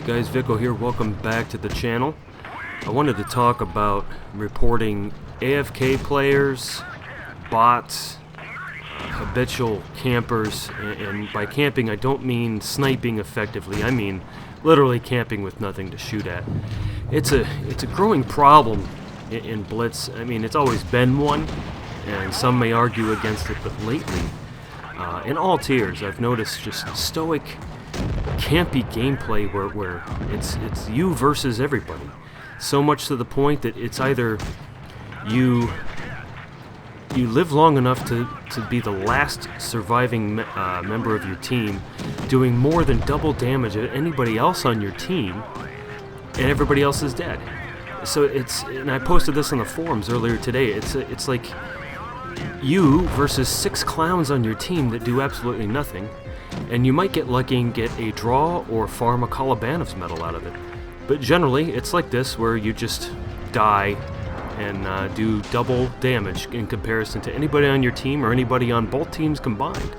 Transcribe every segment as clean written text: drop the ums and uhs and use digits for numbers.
guys? Vikko here. Welcome back to the channel. I wanted to talk about reporting AFK players, bots, habitual campers, and by camping I don't mean sniping effectively. I mean literally camping with nothing to shoot at. It's a growing problem in Blitz. I mean, it's always been one, and some may argue against it, but lately, in all tiers, I've noticed just stoic, campy gameplay where it's you versus everybody. So much to the point that it's either you live long enough to be the last surviving member of your team, doing more than double damage at anybody else on your team, and everybody else is dead. So and I posted this on the forums earlier today, it's like you versus 6 clowns on your team that do absolutely nothing, and you might get lucky and get a draw or farm a Kalabanov's medal out of it. But generally, it's like this, where you just die and do double damage in comparison to anybody on your team or anybody on both teams combined.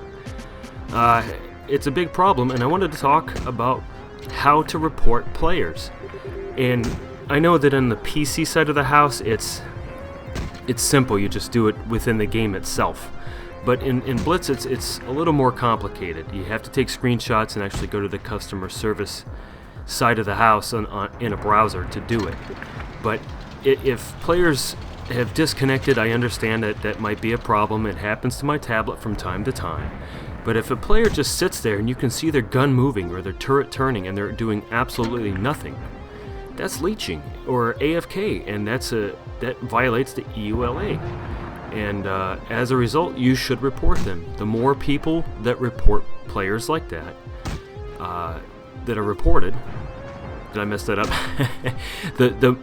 It's a big problem, and I wanted to talk about how to report players. And I know that in the PC side of the house, it's simple. You just do it within the game itself. But in Blitz, it's a little more complicated. You have to take screenshots and actually go to the customer service side of the house in a browser to do it. But if players have disconnected, I understand that might be a problem. It happens to my tablet from time to time. But if a player just sits there and you can see their gun moving or their turret turning and they're doing absolutely nothing, that's leeching or AFK, and that violates the EULA. And as a result, you should report them. The more people that report players like that, that are reported, did I mess that up? the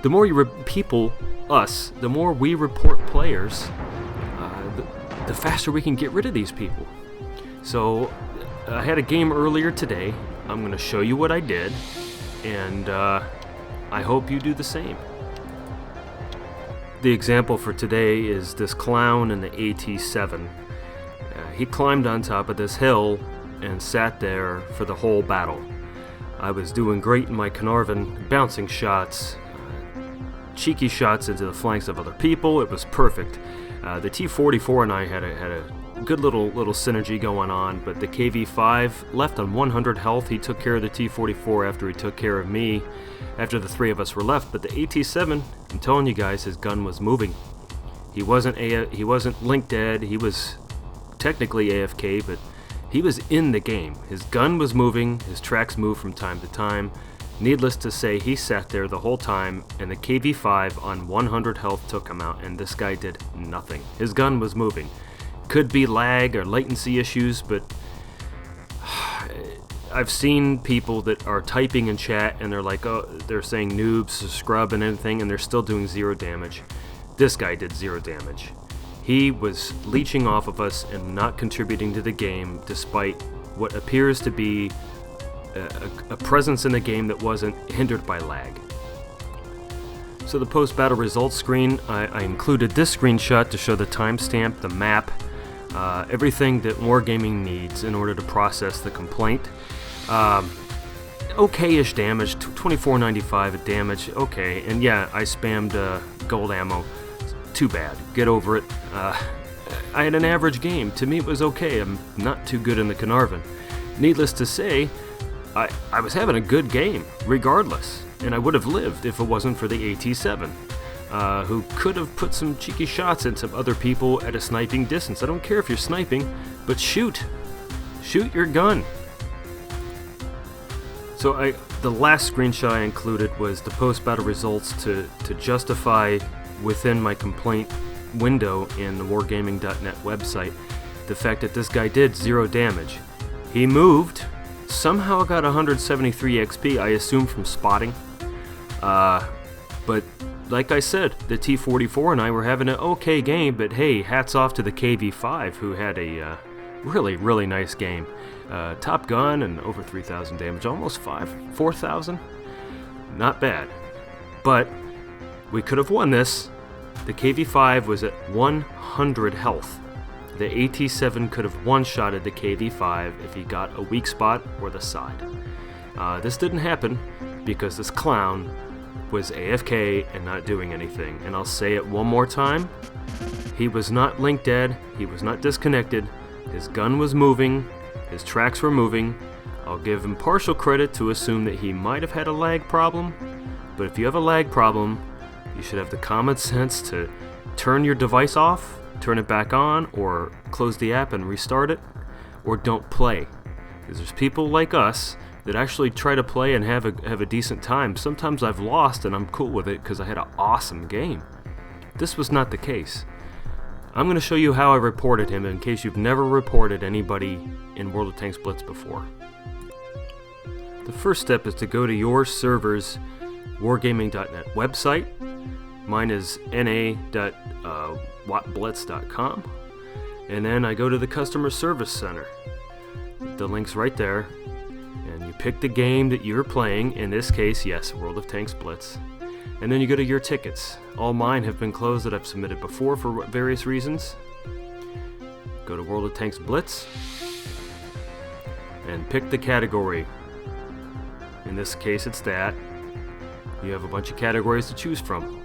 more the more we report players, the faster we can get rid of these people. So I had a game earlier today. I'm going to show you what I did, and I hope you do the same. The example for today is this clown in the AT7. He climbed on top of this hill and sat there for the whole battle. I was doing great in my Carnarvon, bouncing shots, cheeky shots into the flanks of other people. It was perfect. The T-44 and I had a good little synergy going on, but the KV-5 left on 100 health. He took care of the T-44 after he took care of me, after the 3 of us were left. But the AT-7, I'm telling you guys, his gun was moving. He wasn't link dead. He was technically AFK, but he was in the game. His gun was moving. His tracks moved from time to time. Needless to say, he sat there the whole time, and the KV-5 on 100 health took him out, and this guy did nothing. His gun was moving. Could be lag or latency issues, but I've seen people that are typing in chat and they're like, oh, they're saying noobs, scrub and anything, and they're still doing 0 damage. This guy did 0 damage. He was leeching off of us and not contributing to the game, despite what appears to be a presence in the game that wasn't hindered by lag. So the post-battle results screen, I included this screenshot to show the timestamp, the map, everything that Wargaming needs in order to process the complaint. Okay-ish damage, 2495 damage, okay, and yeah, I spammed gold ammo. Too bad, get over it. I had an average game. To me it was okay. I'm not too good in the Carnarvon. Needless to say, I was having a good game, regardless, and I would have lived if it wasn't for the AT7. Who could have put some cheeky shots at some other people at a sniping distance. I don't care if you're sniping, but shoot your gun. So the last screenshot I included was the post-battle results to justify within my complaint window in the wargaming.net website the fact that this guy did 0 damage. He moved, somehow got 173 XP, I assume from spotting, but like I said, the T-44 and I were having an okay game, but hey, hats off to the KV-5, who had a really nice game. Top gun and over 3,000 damage, almost 4,000. Not bad. But we could have won this. The KV-5 was at 100 health. The AT-7 could have one-shotted the KV-5 if he got a weak spot or the side. This didn't happen because this clown was AFK and not doing anything. And I'll say it one more time. He was not link dead. He was not disconnected. His gun was moving. His tracks were moving. I'll give him partial credit to assume that he might have had a lag problem. But if you have a lag problem, you should have the common sense to turn your device off, turn it back on, or close the app and restart it, or don't play. Because there's people like us that actually try to play and have a decent time. Sometimes I've lost and I'm cool with it because I had an awesome game. This was not the case. I'm going to show you how I reported him in case you've never reported anybody in World of Tanks Blitz before. The first step is to go to your server's wargaming.net website. Mine is na.wattblitz.com. And then I go to the customer service center. The link's right there. And you pick the game that you're playing. In this case, yes, World of Tanks Blitz. And then you go to your tickets. All mine have been closed that I've submitted before for various reasons. Go to World of Tanks Blitz. And pick the category. In this case, it's that. You have a bunch of categories to choose from.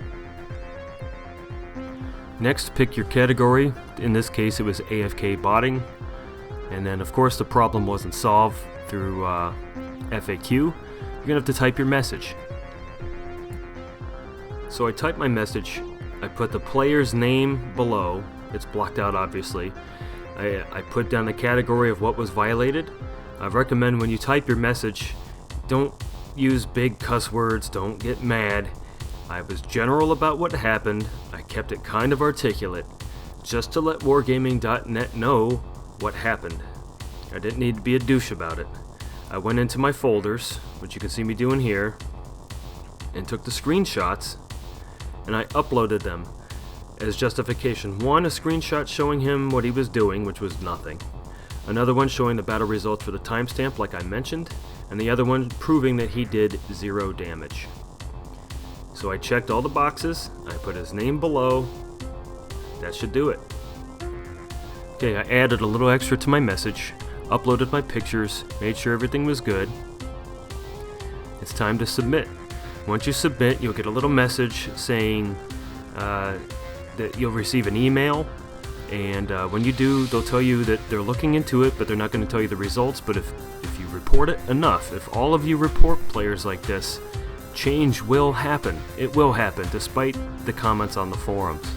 Next, pick your category. In this case, it was AFK botting. And then, of course, the problem wasn't solved through FAQ. You're going to have to type your message. So I type my message. I put the player's name below. It's blocked out, obviously. I put down the category of what was violated. I recommend when you type your message, don't use big cuss words, don't get mad. I was general about what happened. I kept it kind of articulate, just to let wargaming.net know what happened. I didn't need to be a douche about it. I went into my folders, which you can see me doing here, and took the screenshots, and I uploaded them as justification. One, a screenshot showing him what he was doing, which was nothing. Another one showing the battle results for the timestamp, like I mentioned, and the other one proving that he did 0 damage. So I checked all the boxes, I put his name below. That should do it. Okay, I added a little extra to my message, uploaded my pictures, made sure everything was good. It's time to submit. Once you submit, you'll get a little message saying that you'll receive an email, and when you do, they'll tell you that they're looking into it, but they're not going to tell you the results. But if you report it enough, if all of you report players like this, change will happen. It will happen, despite the comments on the forums.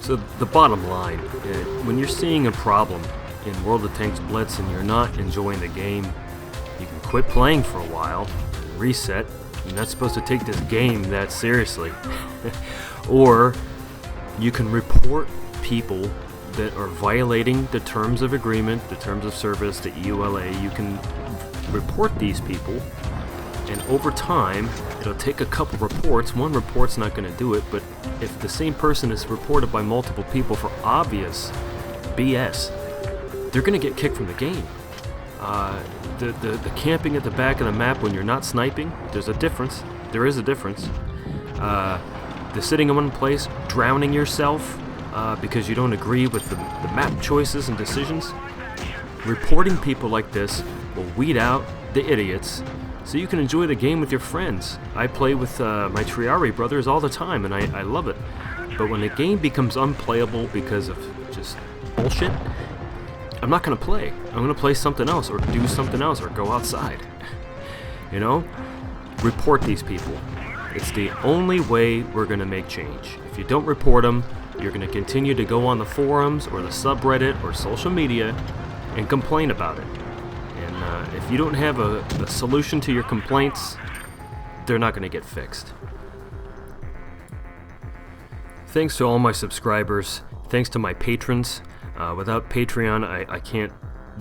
So the bottom line, when you're seeing a problem in World of Tanks Blitz and you're not enjoying the game, you can quit playing for a while, reset. You're not supposed to take this game that seriously. Or you can report people that are violating the terms of agreement, the terms of service, the EULA. You can report these people, and over time, it'll take a couple reports. One report's not going to do it, but if the same person is reported by multiple people for obvious BS, they're going to get kicked from the game. The camping at the back of the map when you're not sniping, there's a difference. There is a difference. The sitting in one place, drowning yourself because you don't agree with the map choices and decisions. Reporting people like this will weed out the idiots so you can enjoy the game with your friends. I play with my Triarii brothers all the time, and I love it. But when the game becomes unplayable because of just bullshit, I'm not going to play. I'm going to play something else, or do something else, or go outside. You know? Report these people. It's the only way we're going to make change. If you don't report them, you're going to continue to go on the forums, or the subreddit, or social media, and complain about it. And if you don't have a solution to your complaints, they're not going to get fixed. Thanks to all my subscribers. Thanks to my patrons. Without Patreon, I can't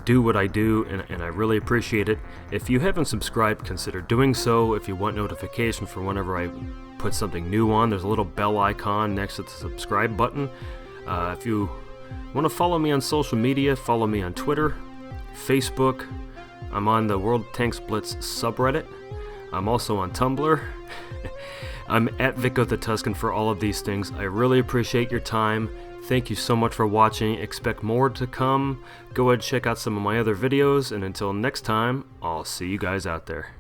do what I do, and I really appreciate it. If you haven't subscribed, consider doing so. If you want notification for whenever I put something new on, there's a little bell icon next to the subscribe button. If you want to follow me on social media, follow me on Twitter, Facebook. I'm on the World Tanks Blitz subreddit. I'm also on Tumblr. I'm at Vikko The Tusken for all of these things. I really appreciate your time. Thank you so much for watching. Expect more to come. Go ahead and check out some of my other videos, and until next time, I'll see you guys out there.